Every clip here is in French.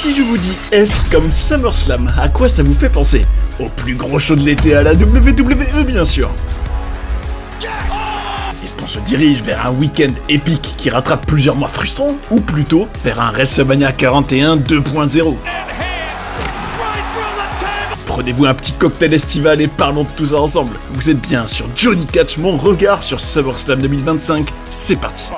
Si je vous dis S comme SummerSlam, à quoi ça vous fait penser? Au plus gros show de l'été à la WWE bien sûr. Est-ce qu'on se dirige vers un week-end épique qui rattrape plusieurs mois frustrants, ou plutôt vers un WrestleMania 41 2.0? Prenez-vous un petit cocktail estival et parlons de tout ça ensemble. Vous êtes bien sur Johnny Catch, mon regard sur SummerSlam 2025, c'est parti.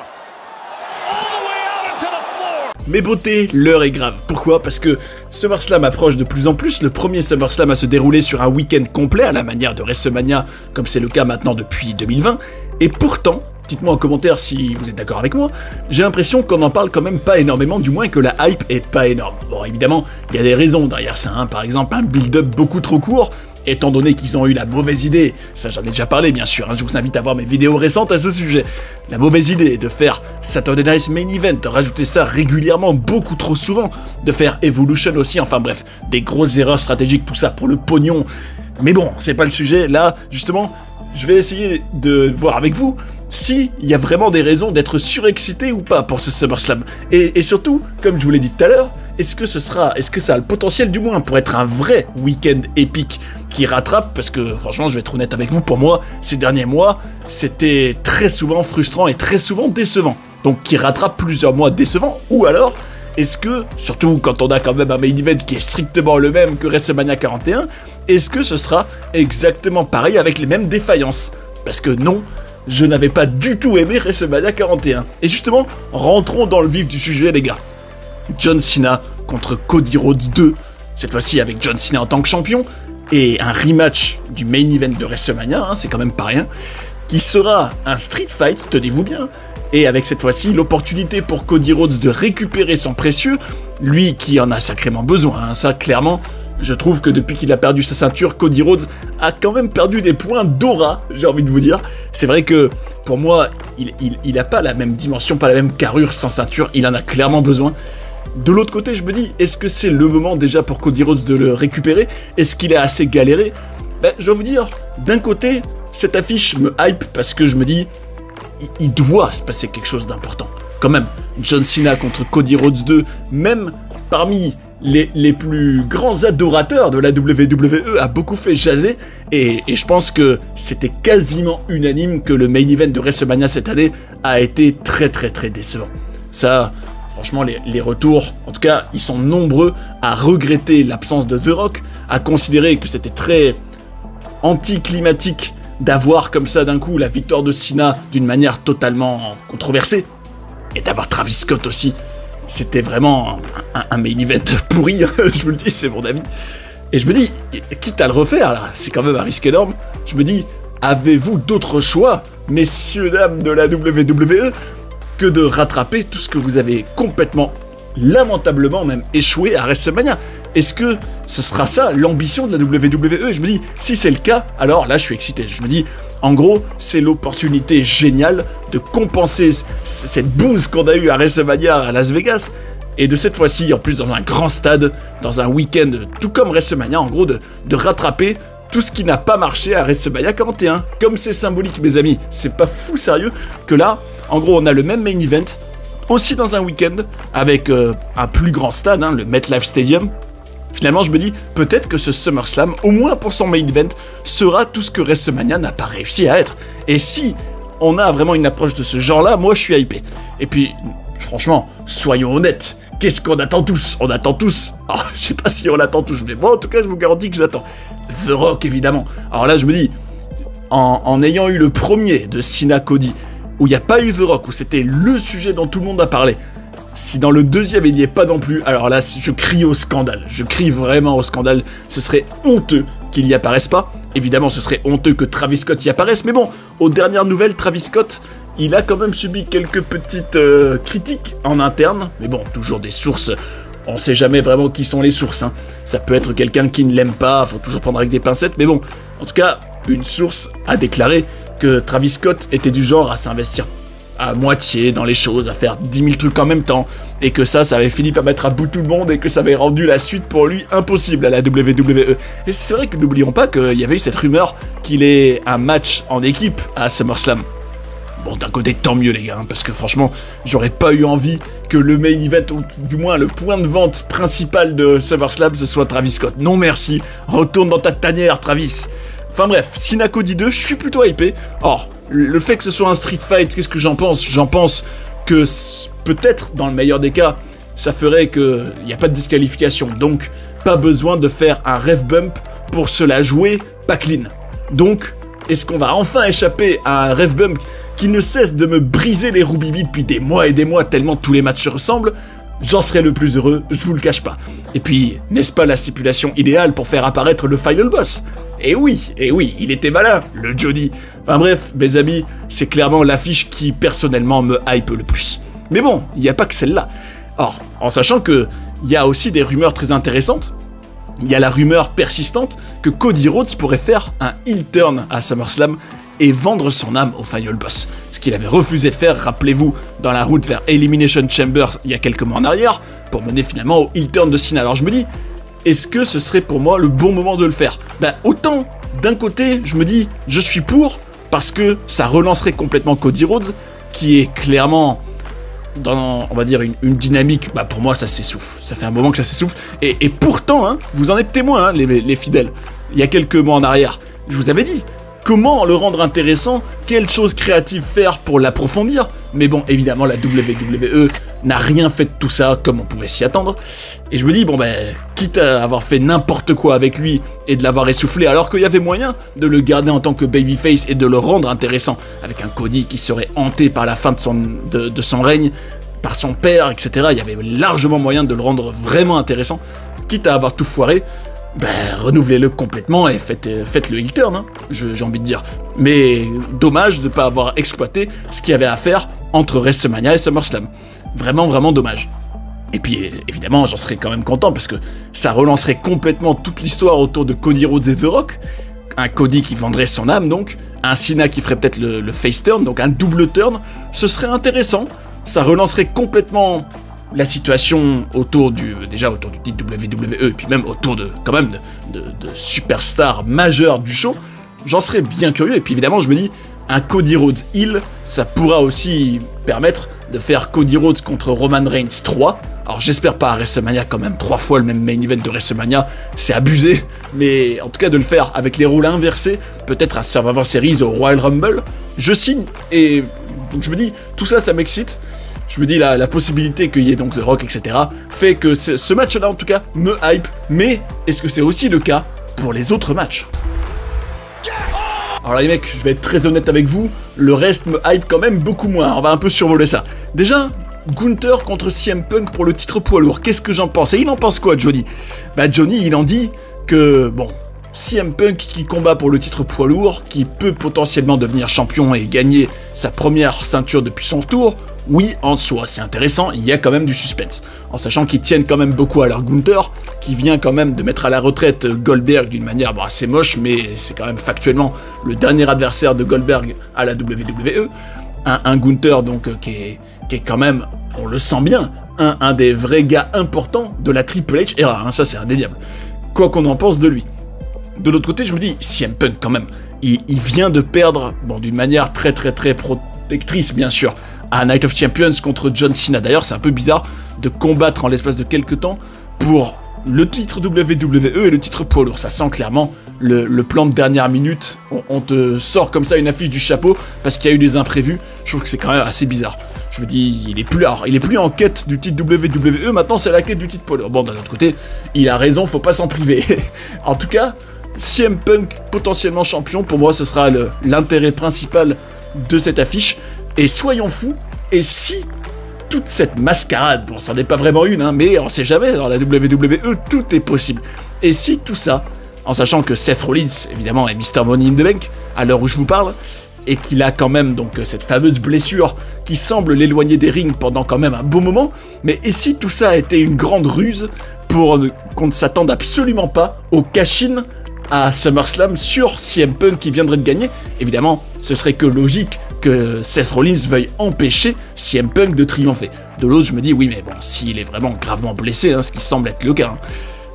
Mes beautés, l'heure est grave. Pourquoi? Parce que SummerSlam approche de plus en plus, le premier SummerSlam à se dérouler sur un week-end complet à la manière de WrestleMania, comme c'est le cas maintenant depuis 2020, et pourtant, dites-moi en commentaire si vous êtes d'accord avec moi, j'ai l'impression qu'on en parle quand même pas énormément, du moins que la hype est pas énorme. Bon, évidemment, il y a des raisons derrière ça, hein. Par exemple un build-up beaucoup trop court, étant donné qu'ils ont eu la mauvaise idée, ça j'en ai déjà parlé bien sûr, hein, je vous invite à voir mes vidéos récentes à ce sujet, la mauvaise idée de faire Saturday Night Main Event, de rajouter ça régulièrement, beaucoup trop souvent, de faire Evolution aussi, enfin bref, des grosses erreurs stratégiques, tout ça pour le pognon. Mais bon, c'est pas le sujet, là, justement, je vais essayer de voir avec vous s'il y a vraiment des raisons d'être surexcité ou pas pour ce SummerSlam. Et surtout, comme je vous l'ai dit tout à l'heure, est-ce que ça a le potentiel du moins pour être un vrai week-end épique qui rattrape? Parce que franchement, je vais être honnête avec vous, pour moi, ces derniers mois, c'était très souvent frustrant et très souvent décevant. Donc qui rattrape plusieurs mois décevants, ou alors, est-ce que, surtout quand on a quand même un main event qui est strictement le même que WrestleMania 41, est-ce que ce sera exactement pareil avec les mêmes défaillances? Parce que non, je n'avais pas du tout aimé WrestleMania 41. Et justement, rentrons dans le vif du sujet les gars. John Cena contre Cody Rhodes 2, cette fois-ci avec John Cena en tant que champion, et un rematch du main event de WrestleMania, hein, c'est quand même pas rien, qui sera un street fight, tenez-vous bien, et avec cette fois-ci l'opportunité pour Cody Rhodes de récupérer son précieux, lui qui en a sacrément besoin, hein, ça clairement. Je trouve que depuis qu'il a perdu sa ceinture, Cody Rhodes a quand même perdu des points d'aura, j'ai envie de vous dire. C'est vrai que, pour moi, il a pas la même dimension, pas la même carrure sans ceinture, il en a clairement besoin. De l'autre côté, je me dis, est-ce que c'est le moment déjà pour Cody Rhodes de le récupérer? Est-ce qu'il a assez galéré? Ben, je dois vous dire, d'un côté, cette affiche me hype parce que je me dis, il doit se passer quelque chose d'important. Quand même, John Cena contre Cody Rhodes 2, même parmi les plus grands adorateurs de la WWE a beaucoup fait jaser, et je pense que c'était quasiment unanime que le main event de WrestleMania cette année a été très décevant. Ça, franchement, les retours, en tout cas, ils sont nombreux à regretter l'absence de The Rock, à considérer que c'était très anticlimatique d'avoir comme ça d'un coup la victoire de Cena d'une manière totalement controversée, et d'avoir Travis Scott aussi. C'était vraiment un main event pourri, je vous le dis, c'est mon avis. Et je me dis, quitte à le refaire, là, c'est quand même un risque énorme, je me dis, avez-vous d'autres choix, messieurs, dames de la WWE, que de rattraper tout ce que vous avez complètement, lamentablement même, échoué à WrestleMania? Est-ce que ce sera ça, l'ambition de la WWE? Et je me dis, si c'est le cas, alors là, je suis excité. Je me dis, en gros, c'est l'opportunité géniale de compenser cette bouse qu'on a eue à WrestleMania à Las Vegas, et de cette fois-ci, en plus dans un grand stade, dans un week-end, tout comme WrestleMania, en gros, de rattraper tout ce qui n'a pas marché à WrestleMania 41. Comme c'est symbolique, mes amis, c'est pas fou sérieux que là, en gros, on a le même main event, aussi dans un week-end, avec un plus grand stade, hein, le MetLife Stadium. Finalement, je me dis, peut-être que ce SummerSlam, au moins pour son main event, sera tout ce que WrestleMania n'a pas réussi à être. Et si on a vraiment une approche de ce genre-là, moi je suis hypé. Et puis, franchement, soyons honnêtes, qu'est-ce qu'on attend tous? On attend tous, oh, je sais pas si on l'attend tous, mais moi en tout cas je vous garantis que j'attends The Rock évidemment. Alors là je me dis, en ayant eu le premier de Cena Cody, où il n'y a pas eu The Rock, où c'était le sujet dont tout le monde a parlé, si dans le deuxième il n'y est pas non plus, alors là je crie au scandale, je crie vraiment au scandale, ce serait honteux qu'il n'y apparaisse pas. Évidemment ce serait honteux que Travis Scott y apparaisse, mais bon, aux dernières nouvelles, Travis Scott, il a quand même subi quelques petites critiques en interne, mais bon, toujours des sources, on sait jamais vraiment qui sont les sources, hein. Ça peut être quelqu'un qui ne l'aime pas, faut toujours prendre avec des pincettes, mais bon, en tout cas, une source a déclaré que Travis Scott était du genre à s'investir à moitié dans les choses, à faire 10 000 trucs en même temps, et que ça avait fini par mettre à bout tout le monde, et que ça avait rendu la suite pour lui impossible à la WWE. Et c'est vrai que n'oublions pas qu'il y avait eu cette rumeur qu'il ait un match en équipe à SummerSlam. Bon, d'un côté, tant mieux les gars, hein, parce que franchement, j'aurais pas eu envie que le main event, ou du moins le point de vente principal de SummerSlam, ce soit Travis Scott. Non merci, retourne dans ta tanière Travis. Enfin bref, Cena Cody 2, je suis plutôt hypé. Or, le fait que ce soit un street fight, qu'est-ce que j'en pense? J'en pense que peut-être, dans le meilleur des cas, ça ferait qu'il n'y a pas de disqualification. Donc, pas besoin de faire un ref bump pour se la jouer pas clean. Donc, est-ce qu'on va enfin échapper à un ref bump qui ne cesse de me briser les roubibis depuis des mois et des mois tellement tous les matchs se ressemblent? J'en serais le plus heureux, je vous le cache pas. Et puis, n'est-ce pas la stipulation idéale pour faire apparaître le final boss? Et oui, il était malin, le Johnny. Enfin bref, mes amis, c'est clairement l'affiche qui personnellement me hype le plus. Mais bon, il n'y a pas que celle-là. Or, en sachant que il y a aussi des rumeurs très intéressantes, il y a la rumeur persistante que Cody Rhodes pourrait faire un heel turn à SummerSlam et vendre son âme au final boss. Ce qu'il avait refusé de faire, rappelez-vous, dans la route vers Elimination Chamber il y a quelques mois en arrière, pour mener finalement au heel turn de Cena. Alors je me dis, est-ce que ce serait pour moi le bon moment de le faire? Ben autant, d'un côté, je me dis, je suis pour, parce que ça relancerait complètement Cody Rhodes, qui est clairement dans, on va dire, une dynamique, bah pour moi ça s'essouffle, ça fait un moment que ça s'essouffle, et pourtant, hein, vous en êtes témoins, hein, les fidèles, il y a quelques mois en arrière, je vous avais dit, comment le rendre intéressant, quelle chose créative faire pour l'approfondir, mais bon, évidemment, la WWE n'a rien fait de tout ça, comme on pouvait s'y attendre, et je me dis, bon ben, quitte à avoir fait n'importe quoi avec lui, et de l'avoir essoufflé, alors qu'il y avait moyen de le garder en tant que babyface, et de le rendre intéressant, avec un Cody qui serait hanté par la fin de son règne, par son père, etc., il y avait largement moyen de le rendre vraiment intéressant, quitte à avoir tout foiré, ben, renouvelez-le complètement et faites le heel turn, hein, j'ai envie de dire. Mais dommage de ne pas avoir exploité ce qu'il y avait à faire entre WrestleMania et SummerSlam. Vraiment, vraiment dommage. Et puis, évidemment, j'en serais quand même content parce que ça relancerait complètement toute l'histoire autour de Cody Rhodes et The Rock. Un Cody qui vendrait son âme, donc. Un Cena qui ferait peut-être le face turn, donc un double turn. Ce serait intéressant. Ça relancerait complètement la situation autour du titre WWE, et puis même autour de superstars majeurs du show, j'en serais bien curieux, et puis évidemment je me dis, un Cody Rhodes heel, ça pourra aussi permettre de faire Cody Rhodes contre Roman Reigns 3, alors j'espère pas à WrestleMania quand même, 3 fois le même main event de WrestleMania, c'est abusé, mais en tout cas de le faire avec les rôles inversés, peut-être à Survivor Series au Royal Rumble, je signe, et donc je me dis, tout ça, ça m'excite. Je me dis la possibilité qu'il y ait donc The Rock, etc. fait que ce match-là, en tout cas, me hype. Mais est-ce que c'est aussi le cas pour les autres matchs? Alors là, les mecs, je vais être très honnête avec vous, le reste me hype quand même beaucoup moins. On va un peu survoler ça. Déjà, Gunther contre CM Punk pour le titre poids lourd. Qu'est-ce que j'en pense? Et il en pense quoi, Johnny? Bah, Johnny, il en dit que, bon, CM Punk qui combat pour le titre poids lourd, qui peut potentiellement devenir champion et gagner sa première ceinture depuis son retour, oui, en soi, c'est intéressant, il y a quand même du suspense. En sachant qu'ils tiennent quand même beaucoup à leur Gunther, qui vient quand même de mettre à la retraite Goldberg d'une manière assez moche, mais c'est quand même factuellement le dernier adversaire de Goldberg à la WWE. Un Gunther donc qui est quand même, on le sent bien, un des vrais gars importants de la Triple H era, hein, ça c'est indéniable. Quoi qu'on en pense de lui. De l'autre côté, je me dis, CM Punk quand même, il vient de perdre, bon, d'une manière très protectrice bien sûr, à Night of Champions contre John Cena. D'ailleurs, c'est un peu bizarre de combattre en l'espace de quelques temps pour le titre WWE et le titre poids lourd. Ça sent clairement le plan de dernière minute. On te sort comme ça une affiche du chapeau parce qu'il y a eu des imprévus. Je trouve que c'est quand même assez bizarre. Je me dis, il est plus en quête du titre WWE, maintenant c'est la quête du titre poids lourd. Bon, d'un autre côté, il a raison, faut pas s'en priver. En tout cas, CM Punk potentiellement champion, pour moi ce sera l'intérêt principal de cette affiche. Et soyons fous, et si toute cette mascarade, bon, c'en est pas vraiment une, hein, mais on sait jamais, dans la WWE, tout est possible. Et si tout ça, en sachant que Seth Rollins, évidemment, est Mr. Money in the Bank, à l'heure où je vous parle, et qu'il a quand même donc cette fameuse blessure qui semble l'éloigner des rings pendant quand même un beau moment, mais et si tout ça a été une grande ruse pour qu'on ne s'attende absolument pas au cash-in à SummerSlam sur CM Punk qui viendrait de gagner? Évidemment, ce serait que logique que Seth Rollins veuille empêcher CM Punk de triompher. De l'autre, je me dis, oui, mais bon, s'il est vraiment gravement blessé, hein, ce qui semble être le cas, hein,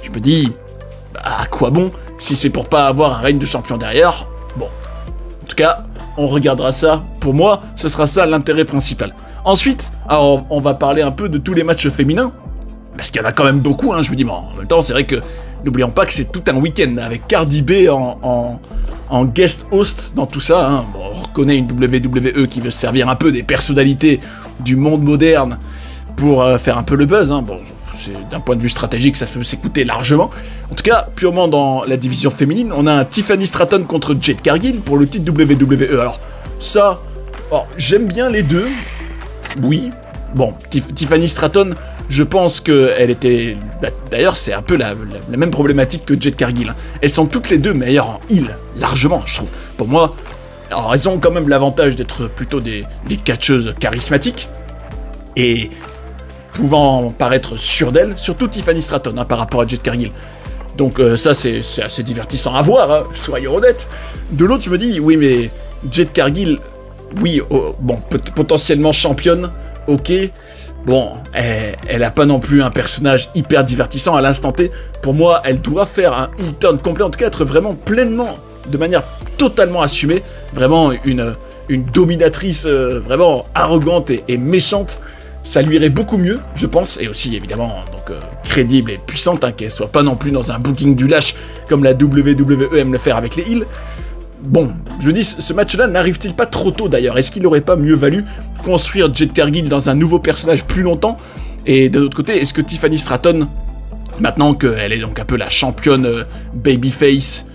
je me dis, à quoi bon, si c'est pour pas avoir un règne de champion derrière? Bon, en tout cas, on regardera ça. Pour moi, ce sera ça l'intérêt principal. Ensuite, alors, on va parler un peu de tous les matchs féminins, parce qu'il y en a quand même beaucoup, hein, je me dis, bon, en même temps, c'est vrai que, n'oublions pas que c'est tout un week-end, avec Cardi B en guest host dans tout ça, hein. Bon, on reconnaît une WWE qui veut se servir un peu des personnalités du monde moderne pour faire un peu le buzz, hein. Bon, d'un point de vue stratégique, ça peut s'écouter largement. En tout cas, purement dans la division féminine, on a un Tiffany Stratton contre Jade Cargill pour le titre WWE. Alors, ça, j'aime bien les deux, oui. Bon, Tiffany Stratton, je pense qu'elle était... D'ailleurs, c'est un peu la même problématique que Jade Cargill. Elles sont toutes les deux meilleures en heel, largement, je trouve. Pour moi, alors elles ont quand même l'avantage d'être plutôt des catcheuses charismatiques, et pouvant paraître sûres d'elles, surtout Tiffany Stratton, hein, par rapport à Jade Cargill. Donc ça, c'est assez divertissant à voir, hein, soyons honnêtes. De l'autre, je me dis, oui, mais Jade Cargill, oui, bon, potentiellement championne, ok. Bon, elle a pas non plus un personnage hyper divertissant à l'instant T. Pour moi, elle doit faire un heel turn complet, en tout cas être vraiment pleinement, de manière totalement assumée, vraiment une dominatrice vraiment arrogante et méchante. Ça lui irait beaucoup mieux, je pense, et aussi évidemment donc crédible et puissante, hein, qu'elle soit pas non plus dans un booking du lâche comme la WWE aime le faire avec les heels. Bon, je dis, ce match-là n'arrive-t-il pas trop tôt d'ailleurs? Est-ce qu'il n'aurait pas mieux valu construire Jade Cargill dans un nouveau personnage plus longtemps? Et de l'autre côté, est-ce que Tiffany Stratton, maintenant qu'elle est donc un peu la championne babyface,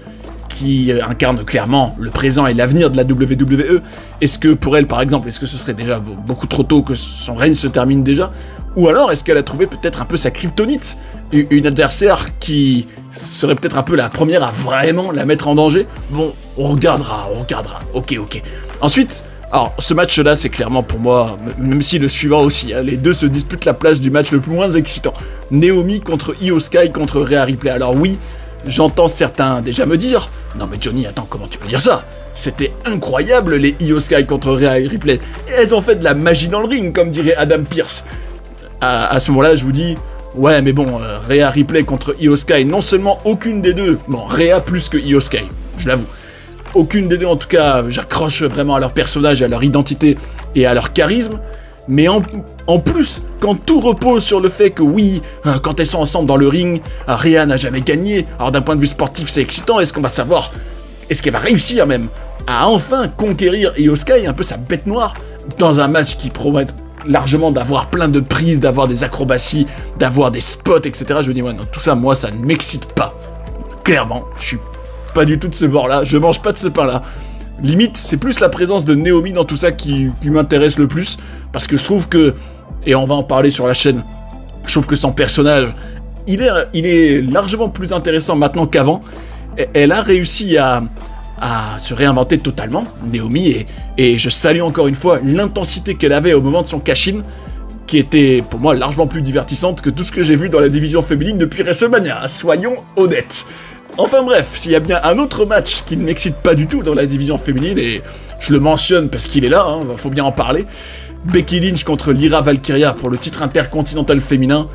qui incarne clairement le présent et l'avenir de la WWE, est-ce que pour elle, par exemple, est-ce que ce serait déjà beaucoup trop tôt que son règne se termine déjà? Ou alors est-ce qu'elle a trouvé peut-être un peu sa kryptonite, une adversaire qui serait peut-être un peu la première à vraiment la mettre en danger? Bon, on regardera, ok. Ensuite, alors ce match-là, c'est clairement pour moi, même si le suivant aussi, hein, les deux se disputent la place du match le moins excitant. Naomi contre Io Sky contre Rhea Ripley. Alors oui, j'entends certains déjà me dire, non mais Johnny, attends, comment tu peux dire ça? C'était incroyable les Io Sky contre Rhea Ripley. Elles ont fait de la magie dans le ring, comme dirait Adam Pearce. À ce moment-là, je vous dis, ouais, mais bon, Rhea Ripley contre Io Sky, non seulement aucune des deux, bon, Rhea plus que Io Sky, je l'avoue. Aucune des deux, en tout cas, j'accroche vraiment à leur personnage, à leur identité et à leur charisme. Mais en plus, quand tout repose sur le fait que oui, quand elles sont ensemble dans le ring, Rhea n'a jamais gagné, alors d'un point de vue sportif c'est excitant, est-ce qu'on va savoir, est-ce qu'elle va réussir même à enfin conquérir Io Sky, un peu sa bête noire, dans un match qui promet largement d'avoir plein de prises, d'avoir des acrobaties, d'avoir des spots, etc. Je me dis, ouais, non, tout ça, moi, ça ne m'excite pas. Clairement, je suis pas du tout de ce bord-là, je mange pas de ce pain-là. Limite, c'est plus la présence de Naomi dans tout ça qui m'intéresse le plus, parce que je trouve que, et on va en parler sur la chaîne, je trouve que son personnage, il est largement plus intéressant maintenant qu'avant. Elle a réussi à se réinventer totalement, Naomi, et je salue encore une fois l'intensité qu'elle avait au moment de son cash-in, qui était pour moi largement plus divertissante que tout ce que j'ai vu dans la division féminine depuis WrestleMania, soyons honnêtes. Enfin bref, s'il y a bien un autre match qui ne m'excite pas du tout dans la division féminine, et je le mentionne parce qu'il est là, hein, faut bien en parler, Becky Lynch contre Lyra Valkyria pour le titre intercontinental féminin.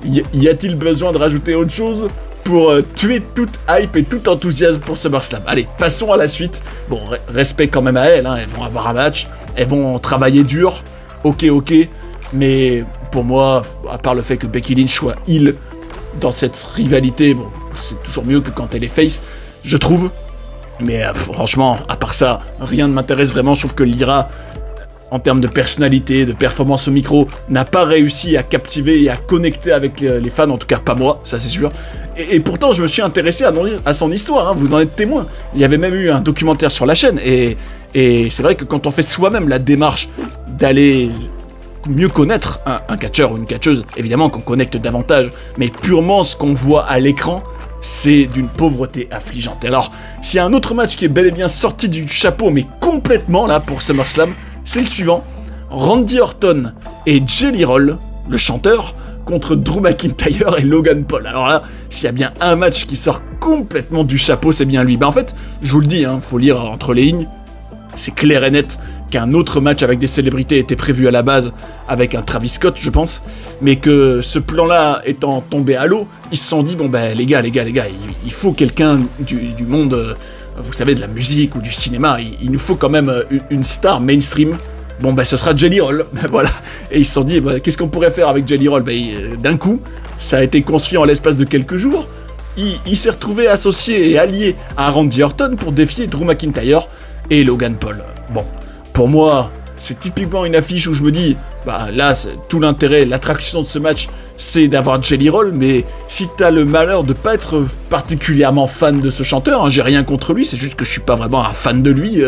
Y a-t-il besoin de rajouter autre chose pour tuer toute hype et tout enthousiasme pour SummerSlam? Allez, passons à la suite. Bon, respect quand même à elles, hein, elles vont avoir un match, elles vont travailler dur, ok, mais pour moi, à part le fait que Becky Lynch soit heel dans cette rivalité, bon, c'est toujours mieux que quand elle est face, je trouve. Mais franchement, à part ça, rien ne m'intéresse vraiment. Je trouve que Lyra, en termes de personnalité, de performance au micro, n'a pas réussi à captiver et à connecter avec les fans, en tout cas pas moi, ça c'est sûr. Et pourtant, je me suis intéressé à son histoire, hein, vous en êtes témoin. Il y avait même eu un documentaire sur la chaîne, et c'est vrai que quand on fait soi-même la démarche d'aller mieux connaître un catcheur ou une catcheuse, évidemment qu'on connecte davantage, mais purement ce qu'on voit à l'écran, c'est d'une pauvreté affligeante. Alors, s'il y a un autre match qui est bel et bien sorti du chapeau, mais complètement là pour SummerSlam, c'est le suivant. Randy Orton et Jelly Roll, le chanteur, contre Drew McIntyre et Logan Paul. Alors là, s'il y a bien un match qui sort complètement du chapeau, c'est bien lui. Ben en fait, je vous le dis, hein, faut lire entre les lignes, c'est clair et net qu'un autre match avec des célébrités était prévu à la base avec un Travis Scott, je pense, mais que ce plan-là étant tombé à l'eau, ils se sont dit, bon ben les gars, il faut quelqu'un du monde vous savez, de la musique ou du cinéma, il nous faut quand même une star mainstream. Bon, ben, ce sera Jelly Roll, voilà. Et ils se sont dit, bah, qu'est-ce qu'on pourrait faire avec Jelly Roll? Ben, d'un coup, ça a été construit en l'espace de quelques jours. Il s'est retrouvé associé et allié à Randy Orton pour défier Drew McIntyre et Logan Paul. Bon, pour moi, c'est typiquement une affiche où je me dis, bah là, tout l'intérêt, l'attraction de ce match, c'est d'avoir Jelly Roll, mais si t'as le malheur de pas être particulièrement fan de ce chanteur, hein, j'ai rien contre lui, c'est juste que je suis pas vraiment un fan de lui,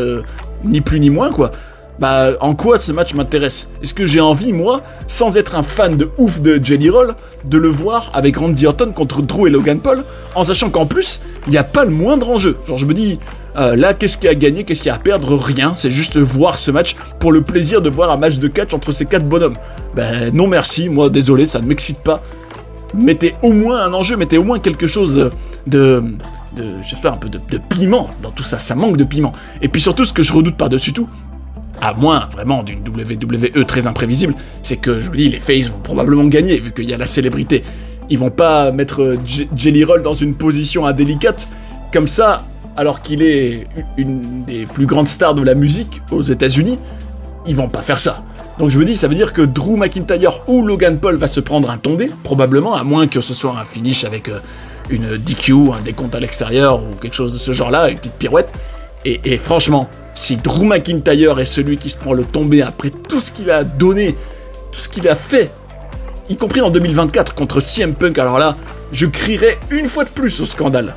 ni plus ni moins, quoi. Bah, en quoi ce match m'intéresse? Est-ce que j'ai envie, moi, sans être un fan de ouf de Jelly Roll, de le voir avec Randy Orton contre Drew et Logan Paul, en sachant qu'en plus, il n'y a pas le moindre enjeu. Genre, je me dis, là, qu'est-ce qu'il y a à gagner, qu'est-ce qu'il y a à perdre? Rien, c'est juste voir ce match pour le plaisir de voir un match de catch entre ces 4 bonhommes. Ben, non merci, moi, désolé, ça ne m'excite pas. Mettez au moins un enjeu, mettez au moins quelque chose j'espère un peu de piment dans tout ça, ça manque de piment. Et puis surtout, ce que je redoute par-dessus tout, à moins vraiment d'une WWE très imprévisible, c'est que je me dis les faces vont probablement gagner vu qu'il y a la célébrité. Ils vont pas mettre Jelly Roll dans une position indélicate comme ça alors qu'il est une des plus grandes stars de la musique aux États-Unis. Ils vont pas faire ça. Donc je me dis ça veut dire que Drew McIntyre ou Logan Paul va se prendre un tombé, probablement, à moins que ce soit un finish avec une DQ, un décompte à l'extérieur ou quelque chose de ce genre-là, une petite pirouette. Et franchement, si Drew McIntyre est celui qui se prend le tombé après tout ce qu'il a donné, tout ce qu'il a fait, y compris en 2024 contre CM Punk, alors là, je crierai une fois de plus au scandale.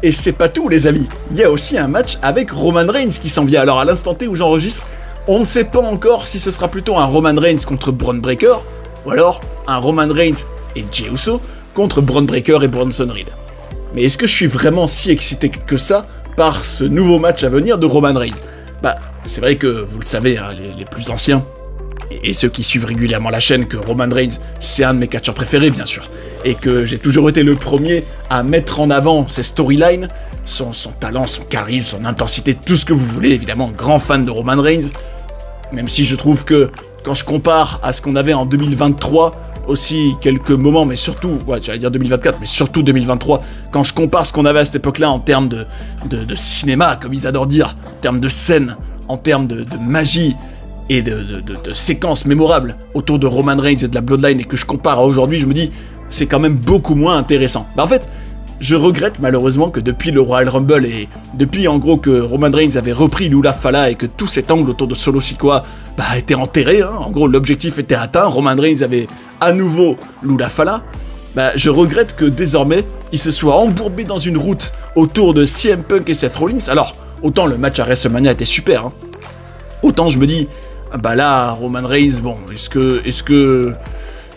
Et c'est pas tout, les amis. Il y a aussi un match avec Roman Reigns qui s'en vient. Alors à l'instant T où j'enregistre, on ne sait pas encore si ce sera plutôt un Roman Reigns contre Bron Breakker, ou alors un Roman Reigns et Jey Uso contre Bron Breakker et Bronson Reed. Mais est-ce que je suis vraiment si excité que ça par ce nouveau match à venir de Roman Reigns? Bah, c'est vrai que, vous le savez, hein, les plus anciens, et ceux qui suivent régulièrement la chaîne, que Roman Reigns, c'est un de mes catcheurs préférés, bien sûr, et que j'ai toujours été le premier à mettre en avant ses storylines, son talent, son charisme, son intensité, tout ce que vous voulez, évidemment, grand fan de Roman Reigns, même si je trouve que, quand je compare à ce qu'on avait en 2023, aussi quelques moments, mais surtout, ouais, j'allais dire 2024, mais surtout 2023, quand je compare ce qu'on avait à cette époque-là en termes de cinéma, comme ils adorent dire, en termes de scène, en termes de magie et de séquences mémorables autour de Roman Reigns et de la Bloodline, et que je compare à aujourd'hui, je me dis, c'est quand même beaucoup moins intéressant. Bah en fait, je regrette malheureusement que depuis le Royal Rumble et depuis en gros que Roman Reigns avait repris Lula Fala et que tout cet angle autour de Solo Sikoa a été enterré, hein. En gros l'objectif était atteint, Roman Reigns avait à nouveau Lula Fala, bah je regrette que désormais il se soit embourbé dans une route autour de CM Punk et Seth Rollins. Alors autant le match à WrestleMania était super, hein. Autant je me dis, bah là Roman Reigns, bon, est-ce que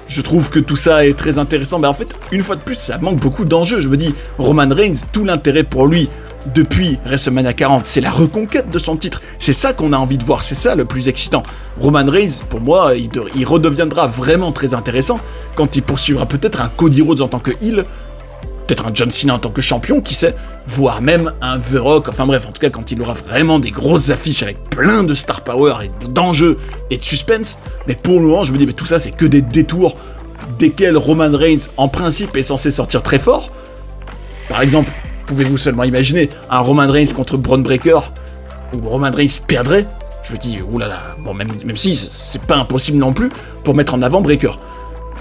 je trouve que tout ça est très intéressant, mais en fait, une fois de plus, ça manque beaucoup d'enjeux. Je me dis, Roman Reigns, tout l'intérêt pour lui, depuis WrestleMania 40, c'est la reconquête de son titre. C'est ça qu'on a envie de voir, c'est ça le plus excitant. Roman Reigns, pour moi, il redeviendra vraiment très intéressant quand il poursuivra peut-être un Cody Rhodes en tant que heel, peut-être un John Cena en tant que champion, qui sait, voire même un The Rock, enfin bref, en tout cas quand il aura vraiment des grosses affiches avec plein de star power et d'enjeux et de suspense. Mais pour le moment, je me dis, mais tout ça c'est que des détours desquels Roman Reigns en principe est censé sortir très fort. Par exemple, pouvez-vous seulement imaginer un Roman Reigns contre Bron Breakker où Roman Reigns perdrait? Je me dis, oulala, bon, même si c'est pas impossible non plus pour mettre en avant Breakker.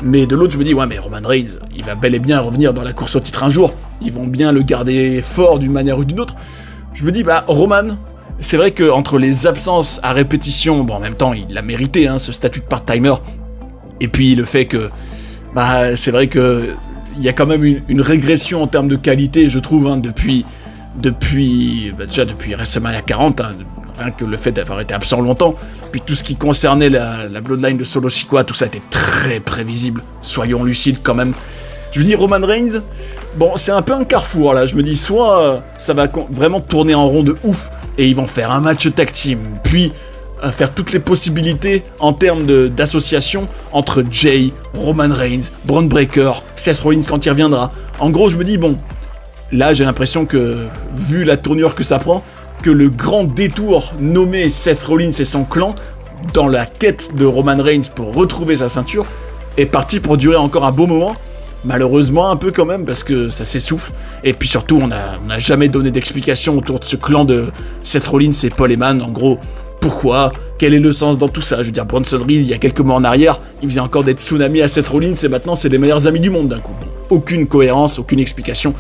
Mais de l'autre, je me dis, ouais, mais Roman Reigns, il va bel et bien revenir dans la course au titre un jour. Ils vont bien le garder fort d'une manière ou d'une autre. Je me dis, bah, Roman, c'est vrai qu'entre les absences à répétition, bon, en même temps, il l'a mérité, hein, ce statut de part-timer. Et puis le fait que, bah, c'est vrai que il y a quand même une régression en termes de qualité, je trouve, hein, depuis déjà depuis WrestleMania 40, hein, rien que le fait d'avoir été absent longtemps, puis tout ce qui concernait la Bloodline de Solo Sikoa, tout ça était très prévisible, soyons lucides quand même. Je me dis, Roman Reigns, bon, c'est un peu un carrefour là, je me dis, soit ça va vraiment tourner en rond de ouf, et ils vont faire un match tag team, puis faire toutes les possibilités en termes d'association entre Jey, Roman Reigns, Bron Breakker, Seth Rollins quand il reviendra. En gros, je me dis, bon, là j'ai l'impression que, vu la tournure que ça prend, que le grand détour nommé Seth Rollins et son clan, dans la quête de Roman Reigns pour retrouver sa ceinture, est parti pour durer encore un beau moment. malheureusement un peu quand même, parce que ça s'essouffle. Et puis surtout, on n'a jamais donné d'explication autour de ce clan de Seth Rollins et Paul Heyman. En gros, pourquoi? Quel est le sens dans tout ça? Je veux dire, Bronson Reed, il y a quelques mois en arrière, il faisait encore des tsunamis à Seth Rollins, et maintenant c'est les meilleurs amis du monde d'un coup. Aucune cohérence, aucune explication,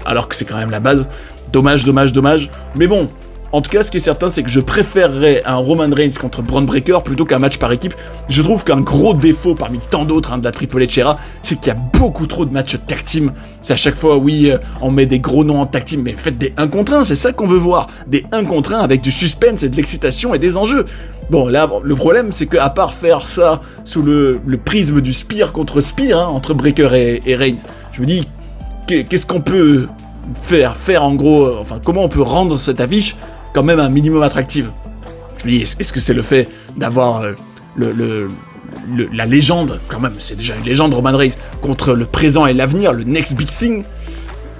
alors que c'est quand même la base. Dommage, dommage, dommage. Mais bon, en tout cas, ce qui est certain, c'est que je préférerais un Roman Reigns contre Bron Breakker plutôt qu'un match par équipe. Je trouve qu'un gros défaut parmi tant d'autres de la Triple H era, c'est qu'il y a beaucoup trop de matchs tag team. C'est à chaque fois, oui, on met des gros noms en tag team, mais faites des 1 contre 1, c'est ça qu'on veut voir. Des 1 contre 1 avec du suspense et de l'excitation et des enjeux. Bon, là, le problème, c'est qu'à part faire ça sous le prisme du spear contre spear, hein, entre Breakker et Reigns, je me dis, qu'est-ce qu'on peut faire en gros, enfin, comment on peut rendre cette affiche quand même un minimum attractive. Je me dis, est-ce que c'est le fait d'avoir la légende, quand même, c'est déjà une légende Roman Reigns, contre le présent et l'avenir, le next big thing,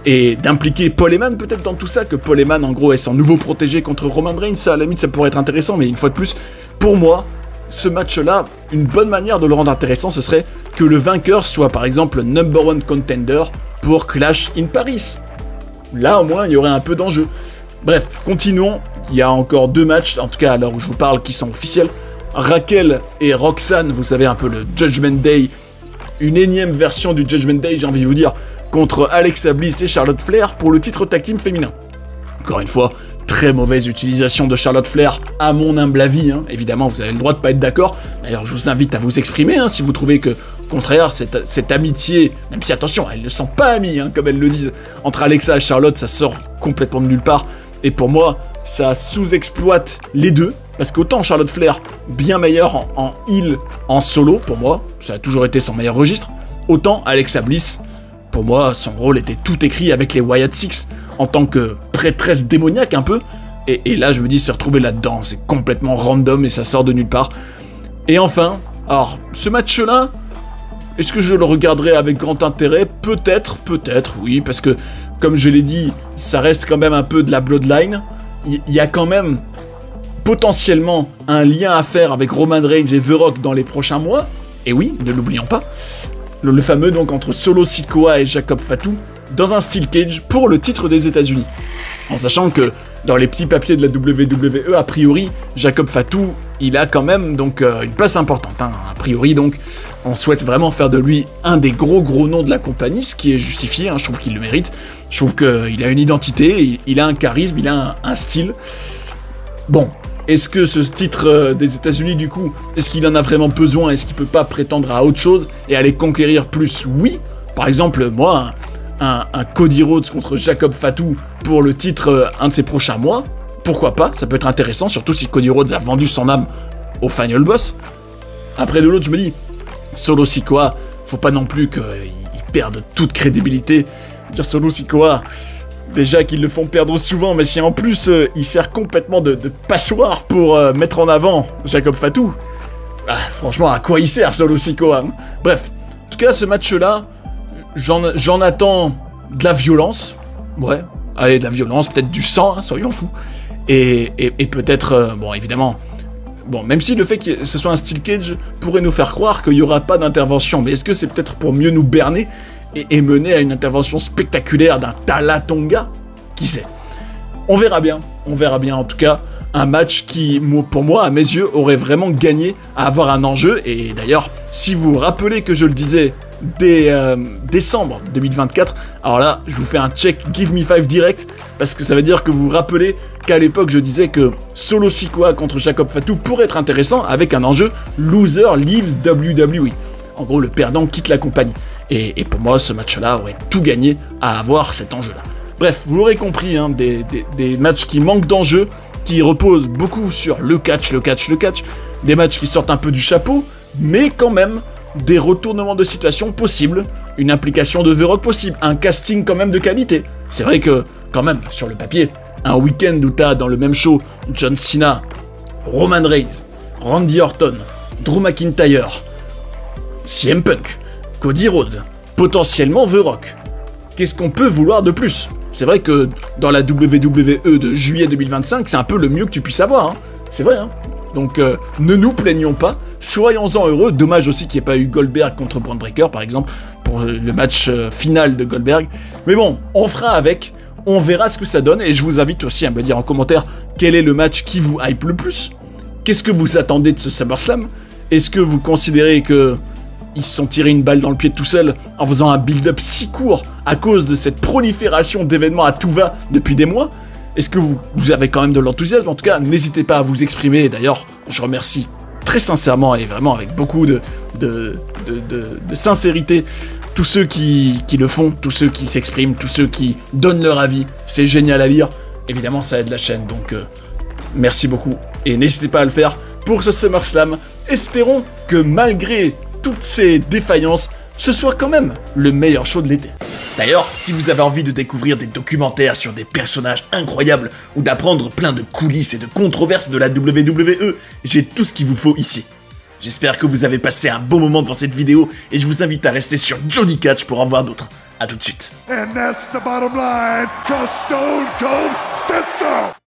et d'impliquer Paul Heyman peut-être dans tout ça, que Paul Heyman en gros est son nouveau protégé contre Roman Reigns, ça à la limite ça pourrait être intéressant, mais une fois de plus, pour moi, ce match-là, une bonne manière de le rendre intéressant, ce serait que le vainqueur soit par exemple #1 contender pour Clash in Paris. Là au moins il y aurait un peu d'enjeu. Bref, continuons, il y a encore 2 matchs, en tout cas à l'heure où je vous parle, qui sont officiels. Raquel et Roxanne, vous savez un peu le Judgment Day, une énième version du Judgment Day, j'ai envie de vous dire, contre Alexa Bliss et Charlotte Flair pour le titre tag team féminin. Encore une fois, très mauvaise utilisation de Charlotte Flair, à mon humble avis, hein. Évidemment vous avez le droit de pas être d'accord, d'ailleurs je vous invite à vous exprimer, hein, si vous trouvez que, au contraire, cette amitié, même si attention, elles ne sont pas amies, hein, comme elles le disent, entre Alexa et Charlotte, ça sort complètement de nulle part. Et pour moi, ça sous-exploite les deux, parce qu'autant Charlotte Flair, bien meilleure en heel, en solo, pour moi, ça a toujours été son meilleur registre, autant Alexa Bliss, pour moi, son rôle était tout écrit avec les Wyatt Six, en tant que prêtresse démoniaque un peu, et là je me dis se retrouver là-dedans, c'est complètement random et ça sort de nulle part. Et enfin, alors, ce match-là, est-ce que je le regarderai avec grand intérêt? Peut-être, oui, parce que, comme je l'ai dit, ça reste quand même un peu de la bloodline. Il y a quand même potentiellement un lien à faire avec Roman Reigns et The Rock dans les prochains mois. Et oui, ne l'oublions pas. Le fameux donc entre Solo Sikoa et Jacob Fatu dans un Steel Cage pour le titre des États-Unis. En sachant que dans les petits papiers de la WWE, a priori, Jacob Fatu, il a quand même donc une place importante. Hein. A priori, donc, on souhaite vraiment faire de lui un des gros noms de la compagnie, ce qui est justifié, hein, je trouve qu'il le mérite. Je trouve qu'il a une identité, il a un charisme, il a un style. Bon, est-ce que ce titre des États-Unis, du coup, est-ce qu'il en a vraiment besoin? Est-ce qu'il peut pas prétendre à autre chose et aller conquérir plus? Oui. Par exemple, moi, un Cody Rhodes contre Jacob Fatu pour le titre un de ses prochains mois, pourquoi pas, ça peut être intéressant, surtout si Cody Rhodes a vendu son âme au Final Boss. Après de l'autre, je me dis, Solo Sikoa, faut pas non plus qu'il perde toute crédibilité. Dire Solo Sikoa, déjà qu'ils le font perdre souvent, mais si en plus il sert complètement de passoire pour mettre en avant Jacob Fatu, franchement, à quoi il sert Solo Sikoa, hein? Bref, en tout cas, ce match-là, j'en attends de la violence, ouais, allez, de la violence, peut-être du sang, hein, soyons fous, et peut-être, bon, évidemment, bon, même si le fait que ce soit un Steel Cage pourrait nous faire croire qu'il n'y aura pas d'intervention, mais est-ce que c'est peut-être pour mieux nous berner et mener à une intervention spectaculaire d'un Tala Tonga? Qui sait? On verra bien, en tout cas, un match qui, pour moi, à mes yeux, aurait vraiment gagné à avoir un enjeu, et d'ailleurs, si vous vous rappelez que je le disais dès décembre 2024, alors là, je vous fais un check Give Me 5 direct, parce que ça veut dire que vous vous rappelez qu'à l'époque, je disais que Solo Sikoa contre Jacob Fatu pourrait être intéressant avec un enjeu Loser Leaves WWE. En gros, le perdant quitte la compagnie. Et pour moi, ce match-là aurait tout gagné à avoir cet enjeu-là. Bref, vous l'aurez compris, hein, des matchs qui manquent d'enjeu, qui reposent beaucoup sur le catch, des matchs qui sortent un peu du chapeau, mais quand même des retournements de situation possibles, une implication de The Rock possible, un casting quand même de qualité. C'est vrai que, quand même, sur le papier, un week-end où t'as dans le même show John Cena, Roman Reigns, Randy Orton, Drew McIntyre, CM Punk, Cody Rhodes, potentiellement The Rock. Qu'est-ce qu'on peut vouloir de plus? C'est vrai que dans la WWE de juillet 2025, c'est un peu le mieux que tu puisses avoir, hein. C'est vrai, hein. Donc ne nous plaignons pas, soyons-en heureux. Dommage aussi qu'il n'y ait pas eu Goldberg contre Bron Breakker par exemple, pour le match final de Goldberg. Mais bon, on fera avec, on verra ce que ça donne, et je vous invite aussi à me dire en commentaire quel est le match qui vous hype le plus. Qu'est-ce que vous attendez de ce SummerSlam? Est-ce que vous considérez que ils se sont tirés une balle dans le pied tout seuls en faisant un build-up si court à cause de cette prolifération d'événements à tout va depuis des mois? Est-ce que vous avez quand même de l'enthousiasme? En tout cas, n'hésitez pas à vous exprimer. Et d'ailleurs, je remercie très sincèrement et vraiment avec beaucoup de sincérité tous ceux qui le font, tous ceux qui s'expriment, tous ceux qui donnent leur avis. C'est génial à lire. Évidemment, ça aide la chaîne, donc merci beaucoup. Et n'hésitez pas à le faire pour ce SummerSlam. Espérons que malgré toutes ces défaillances, ce soit quand même le meilleur show de l'été. D'ailleurs, si vous avez envie de découvrir des documentaires sur des personnages incroyables ou d'apprendre plein de coulisses et de controverses de la WWE, j'ai tout ce qu'il vous faut ici. J'espère que vous avez passé un bon moment devant cette vidéo et je vous invite à rester sur Johnny Catch pour en voir d'autres. A tout de suite. And that's the bottom line, 'cause Stone Cold said so.